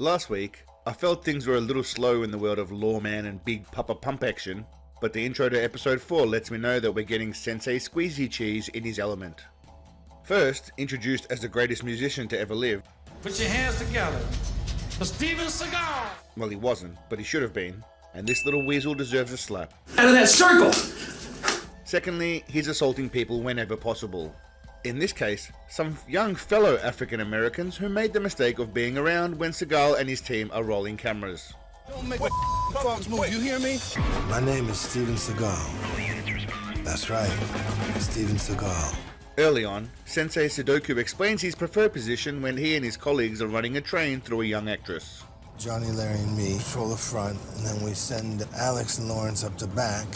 Last week, I felt things were a little slow in the world of Lawman and Big Papa Pump action, but the intro to episode 4 lets me know that we're getting Sensei Squeezy Cheese in his element. First, introduced as the greatest musician to ever live. Put your hands together for Steven Seagal! Well, he wasn't, but he should have been, and this little weasel deserves a slap. Out of that circle! Secondly, he's assaulting people whenever possible. In this case, some young fellow African Americans who made the mistake of being around when Seagal and his team are rolling cameras. Don't make a false move, you hear me? My name is Steven Seagal. That's right, Steven Seagal. Early on, Sensei Sudoku explains his preferred position when he and his colleagues are running a train through a young actress. Johnny, Larry, and me patrol the front, and then we send Alex and Lawrence up the back.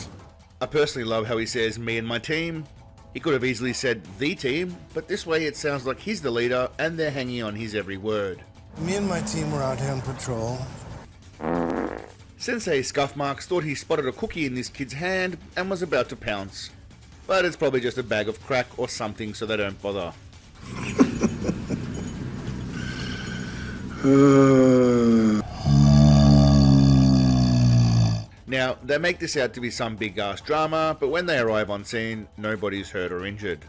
I personally love how he says me and my team. He could have easily said the team, but this way it sounds like he's the leader and they're hanging on his every word. Me and my team were out here on patrol. Sensei Scuffmarks thought he spotted a cookie in this kid's hand and was about to pounce. But it's probably just a bag of crack or something, so they don't bother. Now, they make this out to be some big-ass drama, but when they arrive on scene, nobody's hurt or injured.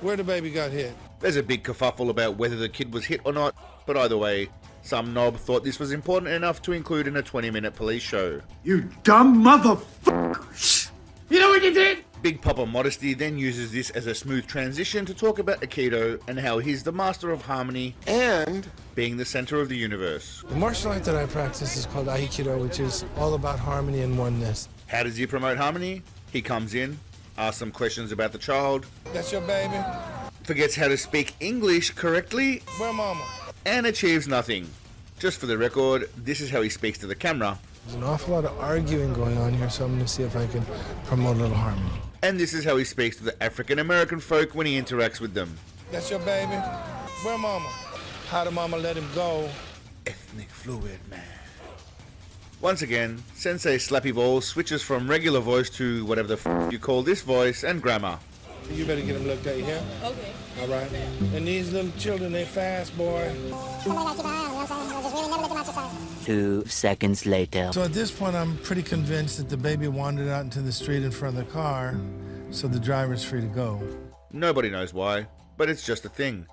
Where the baby got hit? There's a big kerfuffle about whether the kid was hit or not, but either way, some knob thought this was important enough to include in a 20-minute police show. You dumb motherfucker! You know what you did? Big Papa Modesty then uses this as a smooth transition to talk about Aikido and how he's the master of harmony and being the center of the universe. The martial art that I practice is called Aikido, which is all about harmony and oneness. How does he promote harmony? He comes in, asks some questions about the child, That's your baby? forgets how to speak English correctly, Where mama? and achieves nothing. Just for the record, this is how he speaks to the camera, There's an awful lot of arguing going on here, so I'm going to see if I can promote a little harmony. and this is how he speaks to the African American folk when he interacts with them. That's your baby? Where mama? How did mama let him go? Ethnic fluid, man. Once again, Sensei Slappy Balls switches from regular voice to whatever the f*** you call this voice and grammar. You better get him looked at, you hear? Okay. All right. And these little children, they fast, boy. 2 seconds later. So at this point, I'm pretty convinced that the baby wandered out into the street in front of the car, so the driver's free to go. Nobody knows why, but it's just a thing.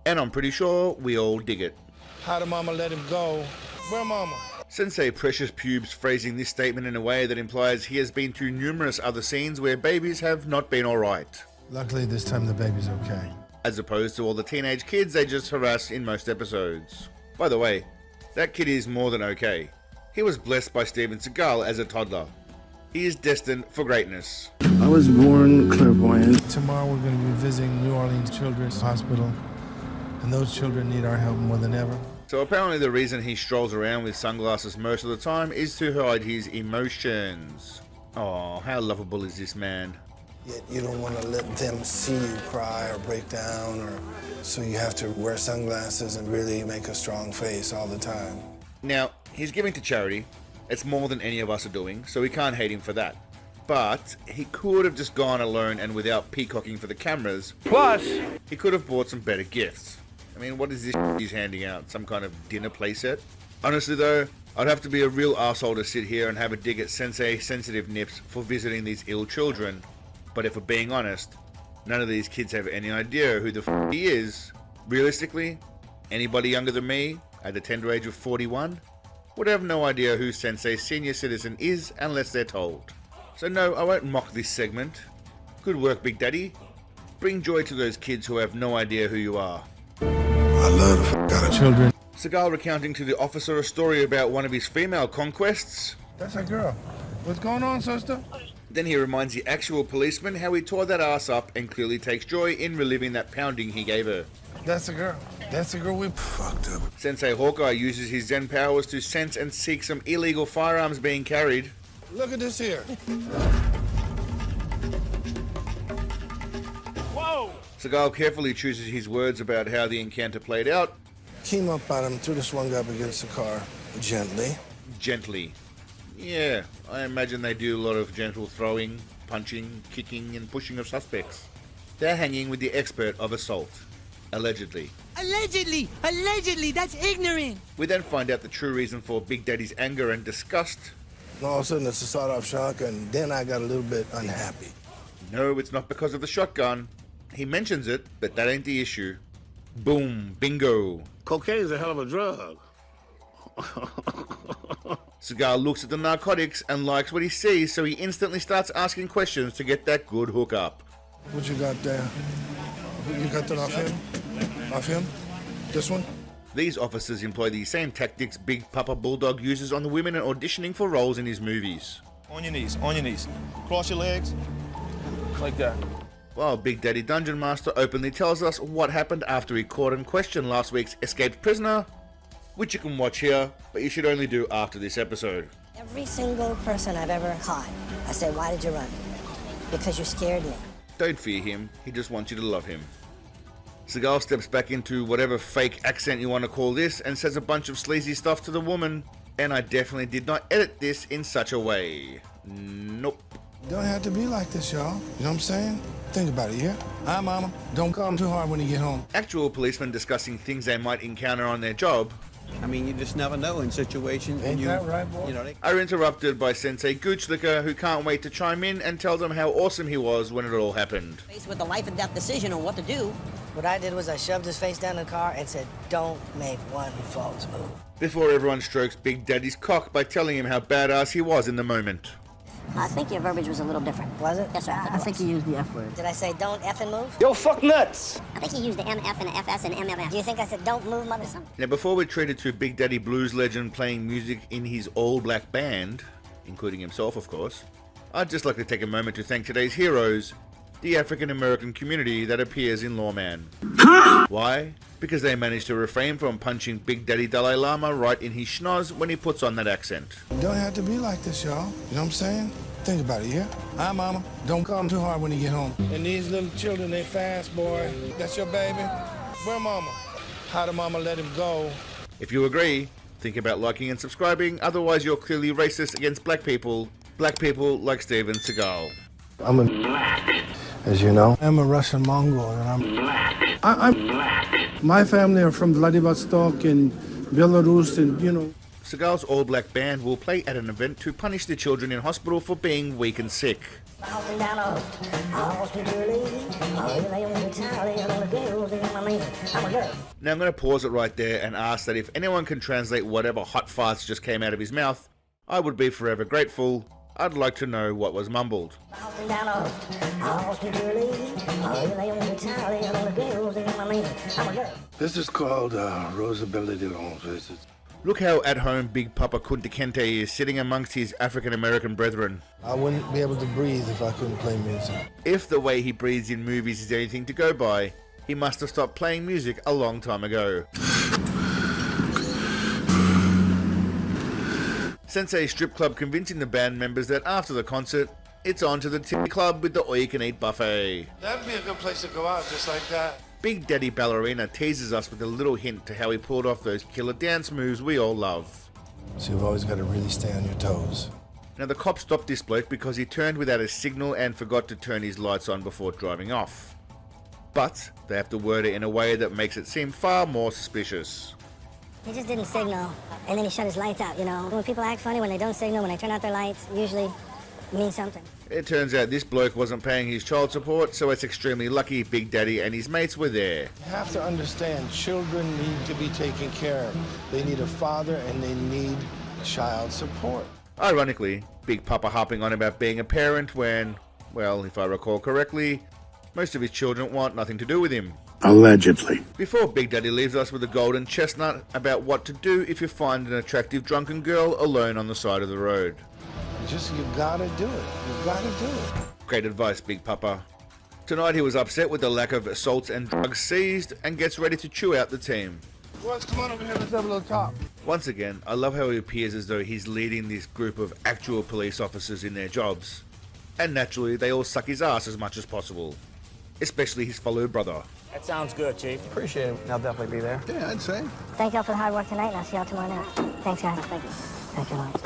And I'm pretty sure we all dig it. How did mama let him go? Where mama? Sensei Precious Pubes phrasing this statement in a way that implies he has been to numerous other scenes where babies have not been alright, Luckily, this time the baby's okay. as opposed to all the teenage kids they just harass in most episodes. By the way, that kid is more than okay. He was blessed by Steven Seagal as a toddler. He is destined for greatness. I was born clairvoyant. Tomorrow, we're going to be visiting New Orleans Children's Hospital, and those children need our help more than ever. So apparently the reason he strolls around with sunglasses most of the time is to hide his emotions. Oh, how lovable is this man? Yet you don't want to let them see you cry or break down, or so you have to wear sunglasses and really make a strong face all the time. Now, he's giving to charity. It's more than any of us are doing, so we can't hate him for that. But he could have just gone alone and without peacocking for the cameras. Plus, he could have bought some better gifts. I mean, what is this he's handing out? Some kind of dinner playset? Honestly though, I'd have to be a real arsehole to sit here and have a dig at Sensei Sensitive Nips for visiting these ill children. But if we're being honest, none of these kids have any idea who the he is. Realistically, anybody younger than me, at the tender age of 41, would have no idea who Sensei Senior Citizen is unless they're told. So no, I won't mock this segment. Good work, Big Daddy. Bring joy to those kids who have no idea who you are. I love the f*** out of Children. Seagal recounting to the officer a story about one of his female conquests. That's a girl. What's going on, sister? Then he reminds the actual policeman how he tore that ass up and clearly takes joy in reliving that pounding he gave her. That's a girl. That's a girl we fucked up. Sensei Hawkeye uses his Zen powers to sense and seek some illegal firearms being carried. Look at this here. Whoa! Seagal carefully chooses his words about how the encounter played out. Came up at him, threw the swung up against the car, gently. Gently. Yeah, I imagine they do a lot of gentle throwing, punching, kicking, and pushing of suspects. They're hanging with the expert of assault. Allegedly. Allegedly, that's ignorant. We then find out the true reason for Big Daddy's anger and disgust. And all of a sudden, it's a sawed-off shotgun. Then I got a little bit unhappy. No, it's not because of the shotgun. He mentions it, but that ain't the issue. Boom, bingo. Cocaine's a hell of a drug. Seagal looks at the narcotics and likes what he sees, so he instantly starts asking questions to get that good hookup. What you got there? You got that off him? Off him? This one? These officers employ the same tactics Big Papa Bulldog uses on the women auditioning for roles in his movies. On your knees, on your knees. Cross your legs. Like that. While Big Daddy Dungeon Master openly tells us what happened after he caught and questioned last week's escaped prisoner, which you can watch here, but you should only do after this episode. Every single person I've ever caught, I say, why did you run? Because you scared me. Don't fear him, he just wants you to love him. Seagal steps back into whatever fake accent you want to call this and says a bunch of sleazy stuff to the woman, and I definitely did not edit this in such a way. Nope. Don't have to be like this, y'all. You know what I'm saying? Think about it, yeah? Hi, Mama. Don't come too hard when you get home. Actual policemen discussing things they might encounter on their job. I mean, you just never know in situations. Ain't that right, boy? You know, Are interrupted by Sensei Goochlicker, who can't wait to chime in and tell them how awesome he was when it all happened. Faced with a life and death decision on what to do. What I did was I shoved his face down in the car and said, don't make one false move. Before everyone strokes Big Daddy's cock by telling him how badass he was in the moment. I think your verbiage was a little different. Was it? Yes, sir. I think you used the F word. Did I say don't effing move? Yo, fuck nuts! I think you used the MF and the FS and MMF. Do you think I said don't move, mother son? Now, before we're treated to Big Daddy blues legend playing music in his all-black band, including himself, of course, I'd just like to take a moment to thank today's heroes, the African-American community that appears in Lawman. Why? Because they managed to refrain from punching Big Daddy Dalai Lama right in his schnoz when he puts on that accent. Don't have to be like this, y'all. You know what I'm saying? Think about it, yeah? Hi, Mama. Don't come too hard when you get home. And these little children, they fast, boy. That's your baby? Where Mama? How did Mama let him go? If you agree, think about liking and subscribing, otherwise you're clearly racist against black people like Steven Seagal. I'm as you know, I'm a Russian Mongol, and I'm My family are from Vladivostok and Belarus, and you know. Seagal's all-black band will play at an event to punish the children in hospital for being weak and sick. Now I'm going to pause it right there and ask that if anyone can translate whatever hot farts just came out of his mouth, I would be forever grateful. I'd like to know what was mumbled. This is called Rosability Long Visit. Look how at home Big Papa Kunta Kinte is sitting amongst his African American brethren. I wouldn't be able to breathe if I couldn't play music. If the way he breathes in movies is anything to go by, he must have stopped playing music a long time ago. Sensei strip club convincing the band members that after the concert, it's on to the titty club with the all-you-can-eat buffet. That'd be a good place to go out, just like that. Big Daddy Ballerina teases us with a little hint to how he pulled off those killer dance moves we all love. So you've always got to really stay on your toes. Now the cops stopped this bloke because he turned without a signal and forgot to turn his lights on before driving off. But they have to word it in a way that makes it seem far more suspicious. He just didn't signal, and then he shut his lights out, you know. When people act funny, when they don't signal, when they turn out their lights, usually means something. It turns out this bloke wasn't paying his child support, so it's extremely lucky Big Daddy and his mates were there. You have to understand, children need to be taken care of. They need a father and they need child support. Ironically, Big Papa harping on about being a parent when, well, if I recall correctly, most of his children want nothing to do with him. Allegedly. Before Big Daddy leaves us with a golden chestnut about what to do if you find an attractive drunken girl alone on the side of the road. You gotta do it. You gotta do it. Great advice, Big Papa. Tonight he was upset with the lack of assaults and drugs seized and gets ready to chew out the team. Boys, come on over here. Let's have a little talk. Once again, I love how he appears as though he's leading this group of actual police officers in their jobs. And naturally, they all suck his ass as much as possible. Especially his fellow brother. That sounds good, Chief. Appreciate it. I'll definitely be there. Yeah, I'd say. Thank y'all for the hard work tonight, and I'll see y'all tomorrow night. Thanks, guys. Thank you. Thank you, Lawrence.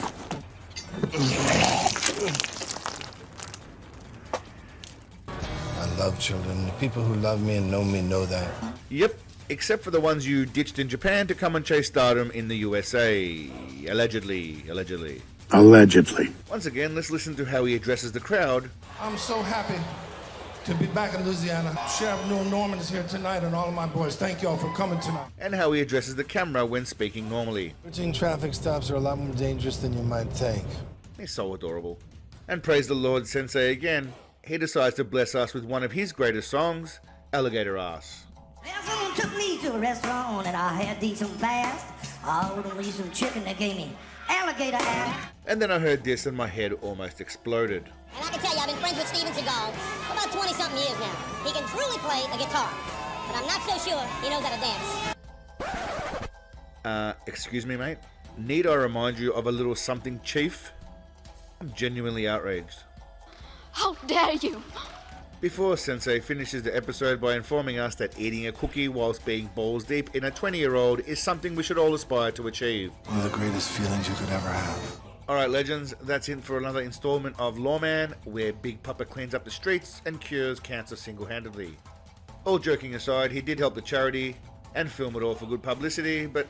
I love children. The people who love me and know me know that. Yep, except for the ones you ditched in Japan to come and chase stardom in the USA. Allegedly. Once again, let's listen to how he addresses the crowd. I'm so happy to be back in Louisiana. Sheriff Norman is here tonight and all of my boys. Thank y'all for coming tonight. And how he addresses the camera when speaking normally. Routine traffic stops are a lot more dangerous than you might think. He's so adorable. And praise the Lord, Sensei again. He decides to bless us with one of his greatest songs, Alligator Ass. Well, someone took me to a restaurant and I had to eat some fast. I ordered me some chicken, they gave me alligator ass. And then I heard this and my head almost exploded. And I can tell you, I've been friends with Steven Seagal for about 20-something years now. He can truly play the guitar, but I'm not so sure he knows how to dance. Excuse me, mate? Need I remind you of a little something, Chief? I'm genuinely outraged. How dare you! Before Sensei finishes the episode by informing us that eating a cookie whilst being balls deep in a 20-year-old is something we should all aspire to achieve. One of the greatest feelings you could ever have. Alright, legends, that's it for another installment of Lawman, where Big Papa cleans up the streets and cures cancer single-handedly. All joking aside, he did help the charity and film it all for good publicity, but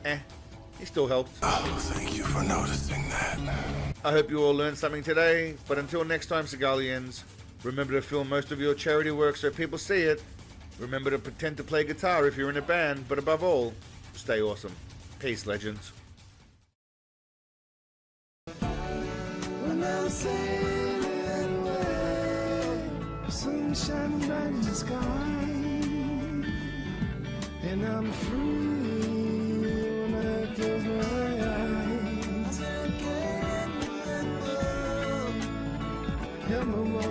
he still helped. Oh, thank you for noticing that. I hope you all learned something today, but until next time, Seagalians, remember to film most of your charity work so people see it. Remember to pretend to play guitar if you're in a band, but above all, stay awesome. Peace, legends. When I'm sailing away, sunshine bright in the sky, and I'm free when I close my eyes. Help me